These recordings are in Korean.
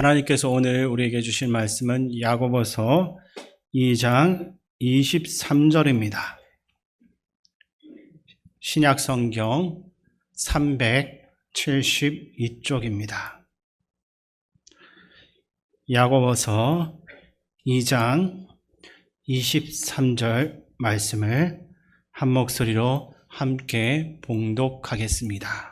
하나님께서 오늘 우리에게 주신 말씀은 야고보서 2장 23절입니다. 신약성경 372쪽입니다. 야고보서 2장 23절 말씀을 한 목소리로 함께 봉독하겠습니다.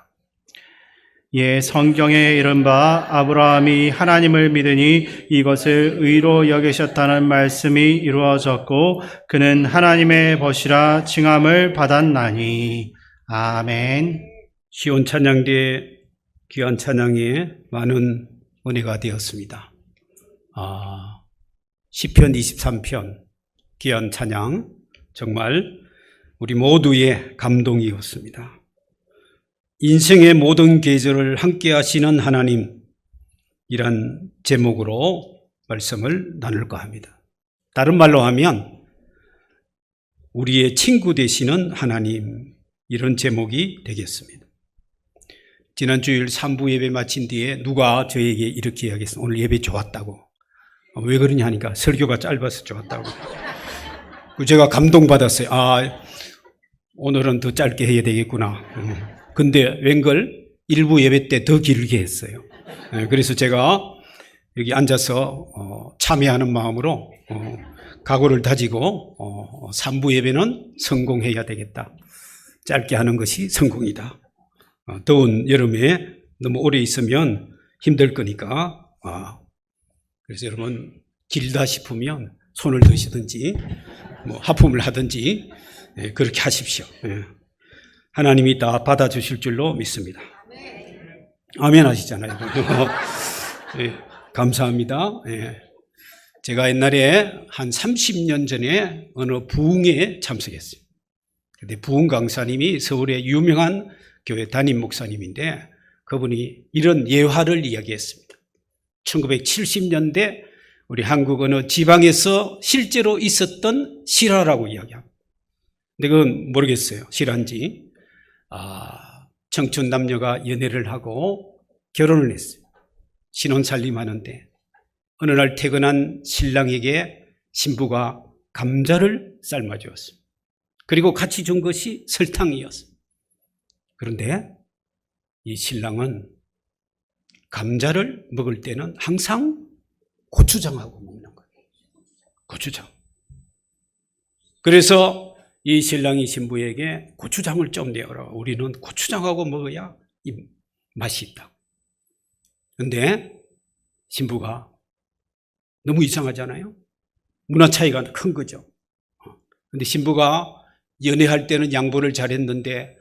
성경에 이른 바 아브라함이 하나님을 믿으니 이것을 의로 여기셨다는 말씀이 이루어졌고 그는 하나님의 벗이라 칭함을 받았나니. 아멘. 시온 찬양대의 귀한 찬양에 많은 은혜가 되었습니다. 시편 23편 귀한 찬양 정말 우리 모두의 감동이었습니다. 인생의 모든 계절을 함께 하시는 하나님, 이란 제목으로 말씀을 나눌까 합니다. 다른 말로 하면 우리의 친구 되시는 하나님, 이런 제목이 되겠습니다. 지난 주일 3부 예배 마친 뒤에 누가 저에게 이렇게 이야기했어요. 오늘 예배 좋았다고. 왜 그러냐 하니까 설교가 짧아서 좋았다고. 제가 감동받았어요. 오늘은 더 짧게 해야 되겠구나. 근데 웬걸 일부 예배 때 더 길게 했어요. 그래서 제가 여기 앉아서 참여하는 마음으로 각오를 다지고 3부 예배는 성공해야 되겠다. 짧게 하는 것이 성공이다. 더운 여름에 너무 오래 있으면 힘들 거니까. 그래서 여러분 길다 싶으면 손을 드시든지 하품을 하든지 그렇게 하십시오. 하나님이 다 받아주실 줄로 믿습니다. 아멘 하시잖아요. 감사합니다. 제가 옛날에 한 30년 전에 어느 부흥에 참석했어요. 근데 부흥 강사님이 서울의 유명한 교회 담임 목사님인데 그분이 이런 예화를 이야기했습니다. 1970년대 우리 한국 어느 지방에서 실제로 있었던 실화라고 이야기합니다. 근데 그건 모르겠어요. 실화인지. 청춘 남녀가 연애를 하고 결혼을 했어요. 신혼살림하는데 어느 날 퇴근한 신랑에게 신부가 감자를 삶아주었어요. 그리고 같이 준 것이 설탕이었어요. 그런데 이 신랑은 감자를 먹을 때는 항상 고추장하고 먹는 거예요. 고추장. 그래서 이 신랑이 신부에게 고추장을 좀 내어라. 우리는 고추장하고 먹어야 이 맛이 있다. 그런데 신부가 너무 이상하잖아요. 문화 차이가 큰 거죠. 그런데 신부가 연애할 때는 양보를 잘했는데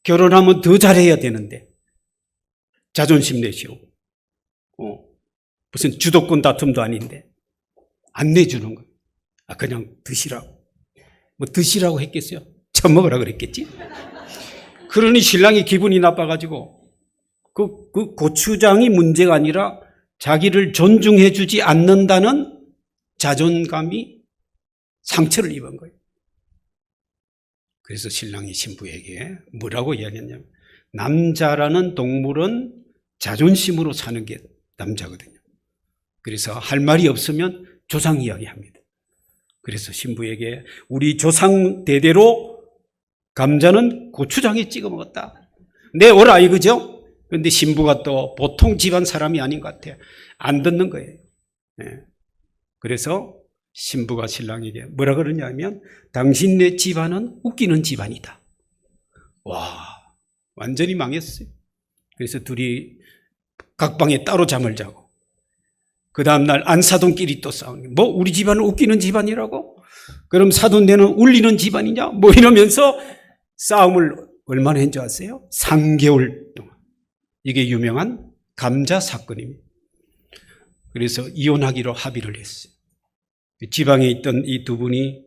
결혼하면 더 잘해야 되는데 자존심 내시오. 무슨 주도권 다툼도 아닌데 안 내주는 거예요. 그냥 드시라고. 드시라고 했겠어요? 처먹으라 그랬겠지? 그러니 신랑이 기분이 나빠가지고 그 고추장이 문제가 아니라 자기를 존중해 주지 않는다는 자존감이 상처를 입은 거예요. 그래서 신랑이 신부에게 뭐라고 이야기했냐면 남자라는 동물은 자존심으로 사는 게 남자거든요. 그래서 할 말이 없으면 조상 이야기합니다. 그래서 신부에게 우리 조상 대대로 감자는 고추장에 찍어 먹었다. 내 오라 이거죠? 그런데 신부가 또 보통 집안 사람이 아닌 것 같아요. 안 듣는 거예요. 그래서 신부가 신랑에게 뭐라 그러냐면 당신네 집안은 웃기는 집안이다. 와, 완전히 망했어요. 그래서 둘이 각방에 따로 잠을 자고 그 다음날 안사돈끼리 또 싸우는 거예요. 우리 집안은 웃기는 집안이라고? 그럼 사돈네는 울리는 집안이냐? 이러면서 싸움을 얼마나 했는지 아세요? 3개월 동안. 이게 유명한 감자 사건입니다. 그래서 이혼하기로 합의를 했어요. 지방에 있던 이 두 분이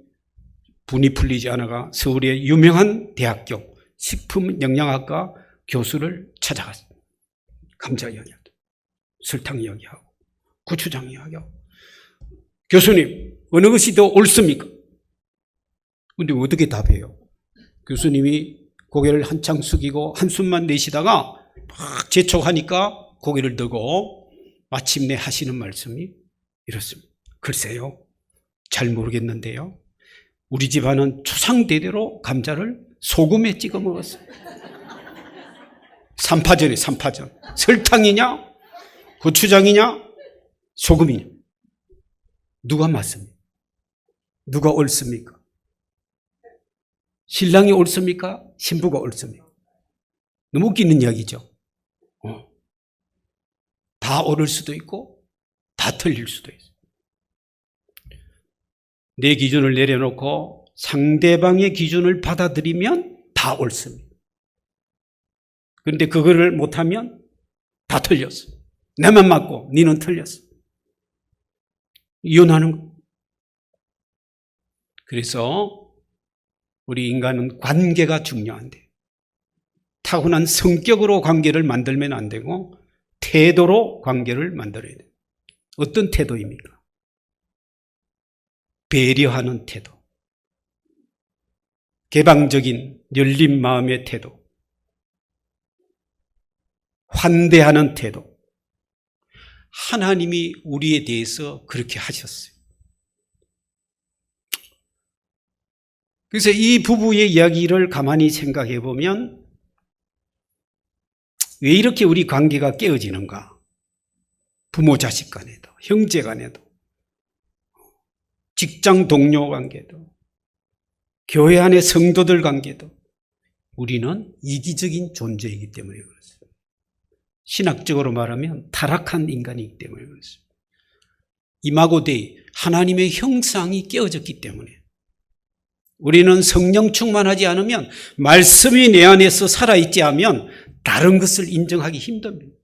분이 풀리지 않아가 서울의 유명한 대학교 식품영양학과 교수를 찾아갔어요. 감자 이야기하고 설탕 이야기하고 고추장 이야기하고 교수님 어느 것이 더 옳습니까? 근데 어떻게 답해요? 교수님이 고개를 한창 숙이고 한숨만 내쉬다가 막 재촉하니까 고개를 들고 마침내 하시는 말씀이 이렇습니다. 글쎄요, 잘 모르겠는데요. 우리 집안은 조상대대로 감자를 소금에 찍어 먹었어요. 삼파전에 삼파전. 설탕이냐, 고추장이냐, 소금이냐. 누가 맞습니까? 누가 옳습니까? 신랑이 옳습니까? 신부가 옳습니까? 너무 웃기는 이야기죠. 다 옳을 수도 있고 다 틀릴 수도 있어요. 내 기준을 내려놓고 상대방의 기준을 받아들이면 다 옳습니다. 그런데 그거를 못하면 다 틀렸어. 내만 맞고 니는 틀렸어. 이혼하는 거. 그래서 우리 인간은 관계가 중요한데 타고난 성격으로 관계를 만들면 안 되고 태도로 관계를 만들어야 돼요. 어떤 태도입니까? 배려하는 태도, 개방적인 열린 마음의 태도, 환대하는 태도. 하나님이 우리에 대해서 그렇게 하셨어요. 그래서 이 부부의 이야기를 가만히 생각해 보면 왜 이렇게 우리 관계가 깨어지는가? 부모 자식 간에도, 형제 간에도, 직장 동료 관계도, 교회 안의 성도들 관계도 우리는 이기적인 존재이기 때문에 그렇습니다. 신학적으로 말하면 타락한 인간이기 때문에 그렇습니다. 이마고 데이, 하나님의 형상이 깨어졌기 때문에 우리는 성령 충만하지 않으면 말씀이 내 안에서 살아있지 않으면 다른 것을 인정하기 힘듭니다.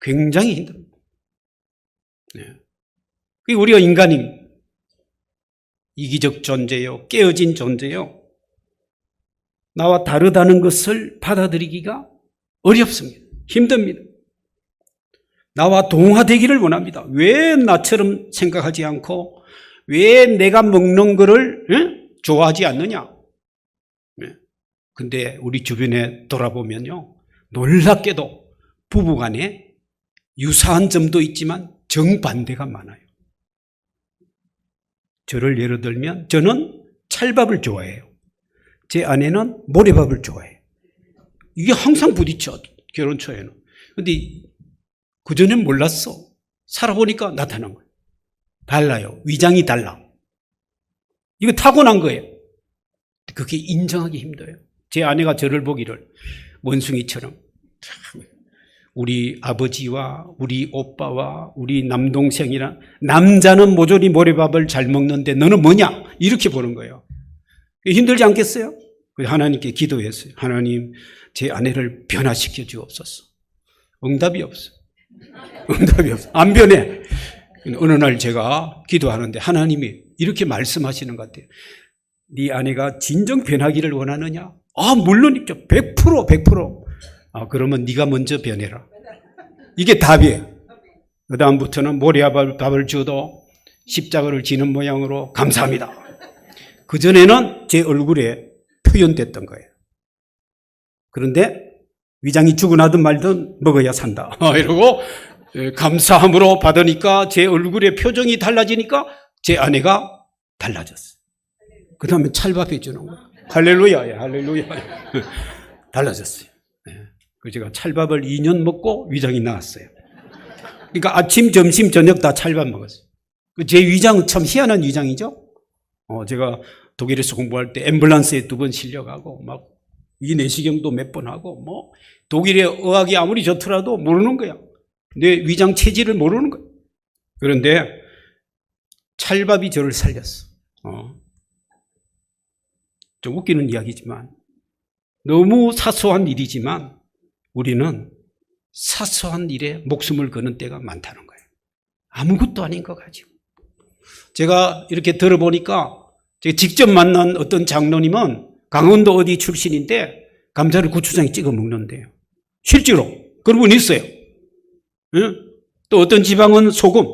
굉장히 힘듭니다. 네. 우리가 인간입니다. 이기적 존재요, 깨어진 존재요. 나와 다르다는 것을 받아들이기가 어렵습니다. 힘듭니다. 나와 동화되기를 원합니다. 왜 나처럼 생각하지 않고 왜 내가 먹는 거를 좋아하지 않느냐? 근데 우리 주변에 돌아보면요, 놀랍게도 부부간에 유사한 점도 있지만 정반대가 많아요. 저를 예로 들면 저는 찰밥을 좋아해요. 제 아내는 모래밥을 좋아해요. 이게 항상 부딪혀, 결혼 초에는. 근데 그전엔 몰랐어. 살아보니까 나타난 거예요. 달라요. 위장이 달라. 이거 타고난 거예요. 그게 인정하기 힘들어요. 제 아내가 저를 보기를 원숭이처럼 우리 아버지와 우리 오빠와 우리 남동생이랑 남자는 모조리 모래밥을 잘 먹는데 너는 뭐냐? 이렇게 보는 거예요. 힘들지 않겠어요? 하나님께 기도했어요. 하나님, 제 아내를 변화시켜 주옵소서. 응답이 없어. 응답이 없어. 안 변해. 어느 날 제가 기도하는데 하나님이 이렇게 말씀하시는 것 같아요. 네 아내가 진정 변하기를 원하느냐? 물론 있죠. 100%. 그러면 네가 먼저 변해라. 이게 답이에요. 그 다음부터는 모래밥을 줘도 십자가를 지는 모양으로 감사합니다. 그전에는 제 얼굴에 표현됐던 거예요. 그런데 위장이 죽어나든 말든 먹어야 산다. 이러고 감사함으로 받으니까 제 얼굴의 표정이 달라지니까 제 아내가 달라졌어요. 그 다음에 찰밥해 주는 거예요. 할렐루야, 할렐루야. 달라졌어요. 그래서 제가 찰밥을 2년 먹고 위장이 나왔어요. 그러니까 아침, 점심, 저녁 다 찰밥 먹었어요. 제 위장은 참 희한한 위장이죠. 제가 독일에서 공부할 때 앰뷸런스에 2번 실려가고 막 이 내시경도 몇 번 하고 독일의 의학이 아무리 좋더라도 모르는 거야. 내 위장 체질을 모르는 거야. 그런데 찰밥이 저를 살렸어. 좀 웃기는 이야기지만 너무 사소한 일이지만 우리는 사소한 일에 목숨을 거는 때가 많다는 거예요. 아무것도 아닌 것 가지고. 제가 이렇게 들어보니까 제가 직접 만난 어떤 장로님은 강원도 어디 출신인데 감자를 고추장에 찍어 먹는데요. 실제로 그런 분 있어요. 또 어떤 지방은 소금,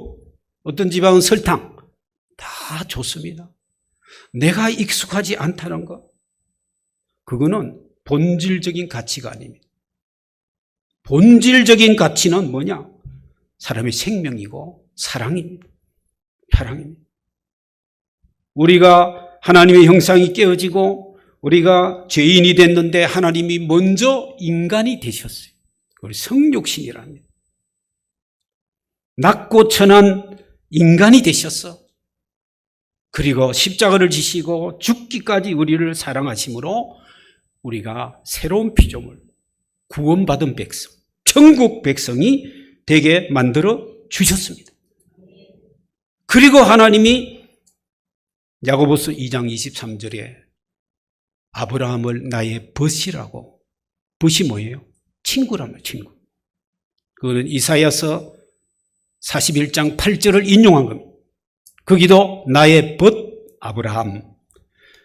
어떤 지방은 설탕. 다 좋습니다. 내가 익숙하지 않다는 것, 그거는 본질적인 가치가 아닙니다. 본질적인 가치는 뭐냐? 사람의 생명이고 사랑입니다. 사랑입니다. 우리가 하나님의 형상이 깨어지고 우리가 죄인이 됐는데 하나님이 먼저 인간이 되셨어요. 우리 성육신이랍니다. 낮고 천한 인간이 되셨어. 그리고 십자가를 지시고 죽기까지 우리를 사랑하심으로 우리가 새로운 피조물, 구원받은 백성, 천국 백성이 되게 만들어 주셨습니다. 그리고 하나님이 야고보서 2장 23절에 아브라함을 나의 벗이라고, 벗이 뭐예요? 친구라며, 친구. 그거는 이사야서 41장 8절을 인용한 겁니다. 거기도 나의 벗 아브라함.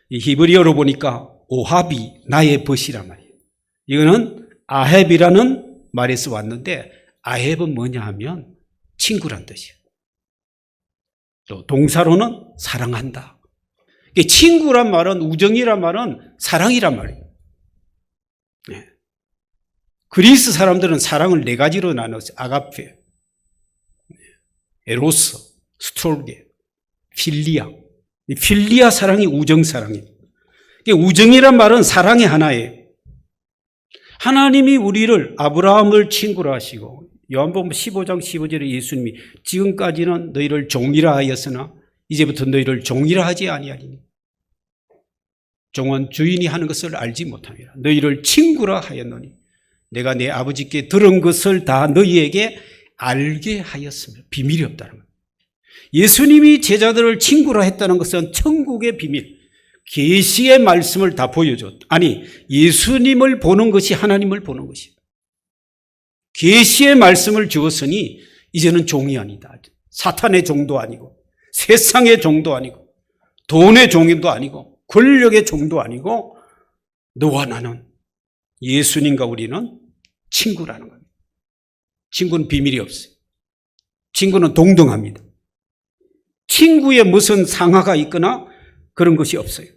이 히브리어로 보니까 오합이 나의 벗이란 말이에요. 이거는 아헵이라는 말에서 왔는데 아헵은 뭐냐 하면 친구란 뜻이에요. 또 동사로는 사랑한다. 친구란 말은, 우정이란 말은 사랑이란 말이에요. 네. 그리스 사람들은 사랑을 네 가지로 나눴어요. 아가페, 에로스, 스톨게, 필리아. 이 필리아 사랑이 우정 사랑이에요. 우정이란 말은 사랑의 하나예요. 하나님이 우리를, 아브라함을 친구로 하시고, 요한복음 15장 15절에 예수님이 지금까지는 너희를 종이라 하였으나 이제부터 너희를 종이라 하지 아니하리니 종은 주인이 하는 것을 알지 못함이라. 너희를 친구라 하였노니 내가 내 아버지께 들은 것을 다 너희에게 알게 하였으며. 비밀이 없다는 거예요. 예수님이 제자들을 친구라 했다는 것은 천국의 비밀, 계시의 말씀을 다 보여줬다. 아니, 예수님을 보는 것이 하나님을 보는 것이에요. 계시의 말씀을 주었으니 이제는 종이 아니다. 사탄의 종도 아니고 세상의 종도 아니고 돈의 종도 아니고 권력의 종도 아니고 너와 나는, 예수님과 우리는 친구라는 겁니다. 친구는 비밀이 없어요. 친구는 동등합니다. 친구에 무슨 상하가 있거나 그런 것이 없어요.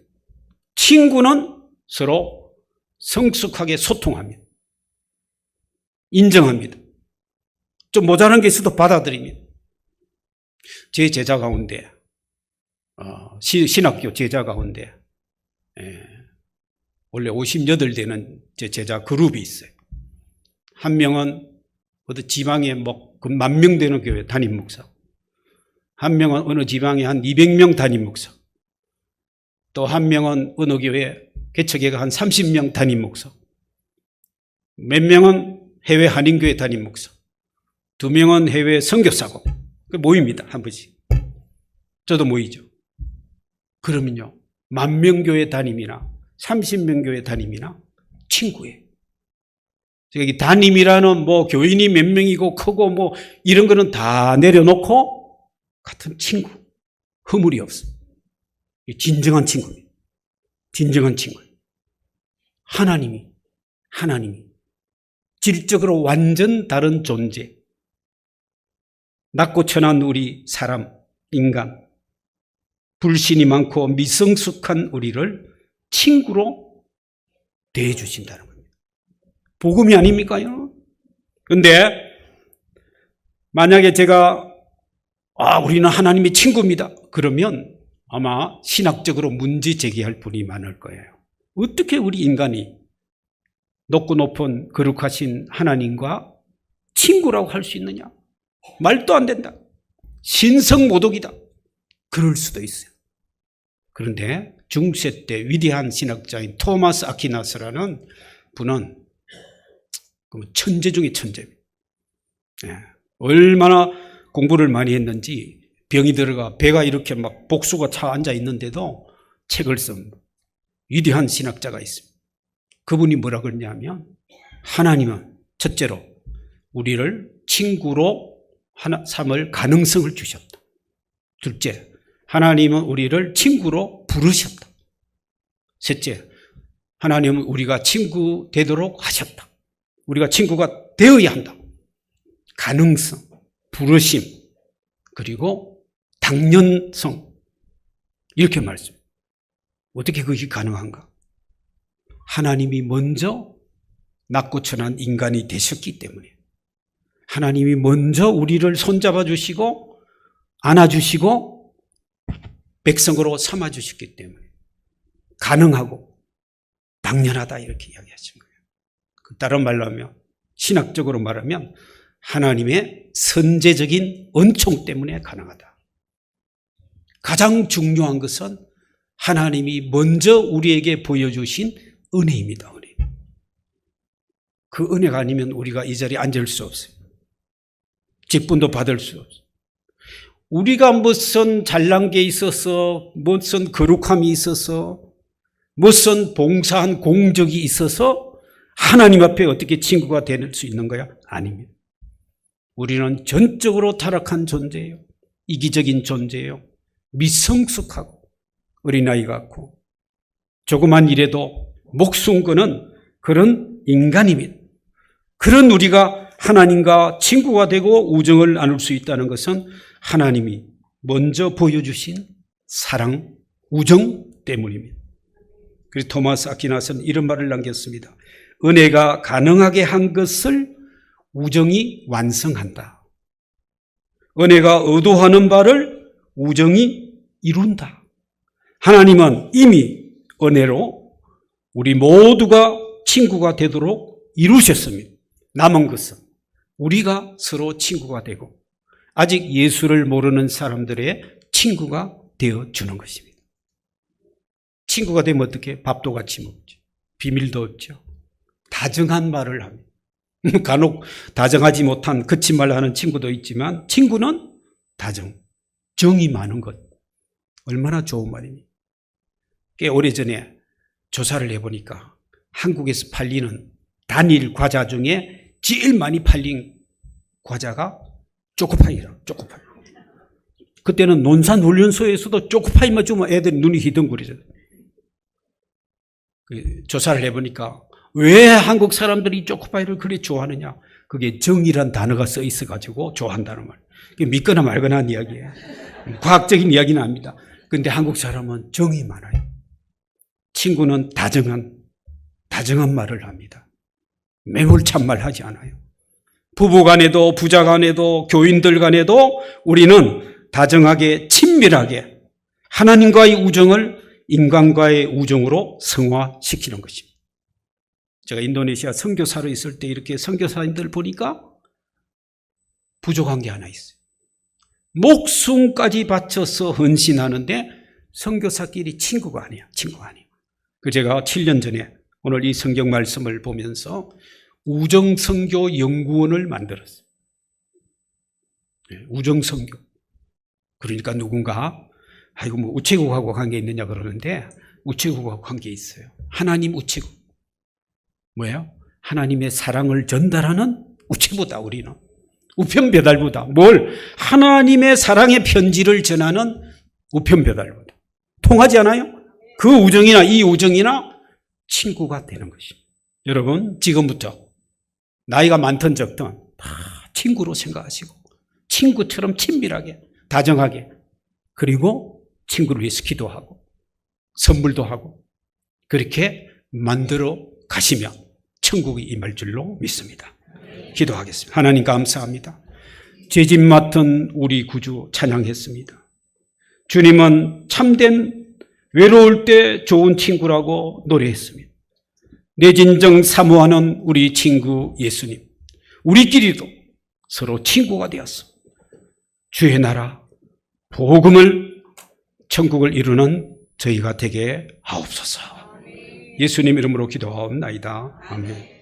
친구는 서로 성숙하게 소통합니다. 인정합니다. 좀 모자란 게 있어도 받아들입니다. 제 제자 가운데, 신학교 제자 가운데 원래 58되는 제 제자 그룹이 있어요. 한 명은 어디 지방에 뭐 10,000명 되는 교회 담임 목사, 한 명은 어느 지방에 한 200명 담임 목사, 또 한 명은 어느 교회 개척회가 한 30명 담임 목사, 몇 명은 해외 한인교회 담임 목사, 2명은 해외 선교사고 모입니다. 한 번씩. 저도 모이죠. 그러면요, 10,000명교회 담임이나 30명교회 담임이나 친구예요. 저기 담임이라는 뭐 교인이 몇 명이고 크고 뭐 이런 거는 다 내려놓고 같은 친구, 허물이 없어. 진정한 친구입니다. 진정한 친구. 하나님이 질적으로 완전 다른 존재, 낮고 천한 우리 사람, 인간, 불신이 많고 미성숙한 우리를 친구로 대해주신다는 겁니다. 복음이 아닙니까요? 그런데 만약에 제가 우리는 하나님의 친구입니다, 그러면 아마 신학적으로 문제 제기할 분이 많을 거예요. 어떻게 우리 인간이 높고 높은 거룩하신 하나님과 친구라고 할 수 있느냐? 말도 안 된다. 신성모독이다. 그럴 수도 있어요. 그런데 중세 때 위대한 신학자인 토마스 아퀴나스라는 분은 천재 중에 천재입니다. 얼마나 공부를 많이 했는지 병이 들어가 배가 이렇게 막 복수가 차 앉아 있는데도 책을 쓴 위대한 신학자가 있습니다. 그분이 뭐라 그러냐면, 하나님은 첫째로 우리를 친구로 삼을 가능성을 주셨다. 둘째, 하나님은 우리를 친구로 부르셨다. 셋째, 하나님은 우리가 친구 되도록 하셨다. 우리가 친구가 되어야 한다. 가능성, 부르심, 그리고 당연성, 이렇게 말씀해요. 어떻게 그것이 가능한가? 하나님이 먼저 낮고 천한 인간이 되셨기 때문에, 하나님이 먼저 우리를 손잡아 주시고 안아주시고 백성으로 삼아 주셨기 때문에 가능하고 당연하다 이렇게 이야기하신 거예요. 다른 말로 하면 신학적으로 말하면 하나님의 선제적인 은총 때문에 가능하다. 가장 중요한 것은 하나님이 먼저 우리에게 보여주신 은혜입니다. 은혜. 그 은혜가 아니면 우리가 이 자리에 앉을 수 없어요. 직분도 받을 수 없어요. 우리가 무슨 잘난 게 있어서, 무슨 거룩함이 있어서, 무슨 봉사한 공적이 있어서 하나님 앞에 어떻게 친구가 될 수 있는 거야? 아닙니다. 우리는 전적으로 타락한 존재예요. 이기적인 존재예요. 미성숙하고 어린아이 같고 조그만 일에도 목숨 거는 그런 인간입니다. 그런 우리가 하나님과 친구가 되고 우정을 나눌 수 있다는 것은 하나님이 먼저 보여주신 사랑, 우정 때문입니다. 그래서 토마스 아퀴나스는 이런 말을 남겼습니다. 은혜가 가능하게 한 것을 우정이 완성한다. 은혜가 의도하는 바를 우정이 이룬다. 하나님은 이미 은혜로 우리 모두가 친구가 되도록 이루셨습니다. 남은 것은 우리가 서로 친구가 되고 아직 예수를 모르는 사람들의 친구가 되어주는 것입니다. 친구가 되면 어떻게? 밥도 같이 먹죠. 비밀도 없죠. 다정한 말을 합니다. 간혹 다정하지 못한 거친 말을 하는 친구도 있지만 친구는 다정, 정이 많은 것. 얼마나 좋은 말입니까? 꽤 오래전에 조사를 해보니까 한국에서 팔리는 단일 과자 중에 제일 많이 팔린 과자가 초코파이라. 초코파이. 그때는 논산훈련소에서도 초코파이만 주면 애들이 눈이 희덩거리죠. 조사를 해보니까 왜 한국 사람들이 초코파이를 그리 좋아하느냐? 그게 정이란 단어가 써 있어가지고 좋아한다는 말. 믿거나 말거나 하는 이야기예요. 과학적인 이야기는 아닙니다. 그런데 한국 사람은 정이 많아요. 친구는 다정한 말을 합니다. 매몰찬 말 하지 않아요. 부부 간에도 부자 간에도 교인들 간에도 우리는 다정하게 친밀하게 하나님과의 우정을 인간과의 우정으로 승화시키는 것입니다. 제가 인도네시아 선교사로 있을 때 이렇게 선교사님들 보니까 부족한 게 하나 있어요. 목숨까지 바쳐서 헌신하는데 선교사끼리 친구가 아니에요. 친구가 아니에요. 제가 7년 전에 오늘 이 성경 말씀을 보면서 우정선교 연구원을 만들었어요. 우정선교. 그러니까 누군가 아이고 뭐 우체국하고 관계 있느냐 그러는데 우체국하고 관계 있어요. 하나님 우체국. 뭐예요? 하나님의 사랑을 전달하는 우체부다 우리는. 우편배달부다. 뭘? 하나님의 사랑의 편지를 전하는 우편배달부다. 통하지 않아요? 그 우정이나 이 우정이나 친구가 되는 것입니다. 여러분 지금부터 나이가 많든 적든 다 친구로 생각하시고 친구처럼 친밀하게 다정하게 그리고 친구를 위해서 기도하고 선물도 하고 그렇게 만들어 가시면 천국이 임할 줄로 믿습니다. 기도하겠습니다. 하나님 감사합니다. 죄짐 맡은 우리 구주 찬양했습니다. 주님은 참된 외로울 때 좋은 친구라고 노래했습니다. 내 진정 사모하는 우리 친구 예수님, 우리끼리도 서로 친구가 되었어 주의 나라 복음을 천국을 이루는 저희가 되게 하옵소서. 예수님 이름으로 기도하옵나이다. 아멘.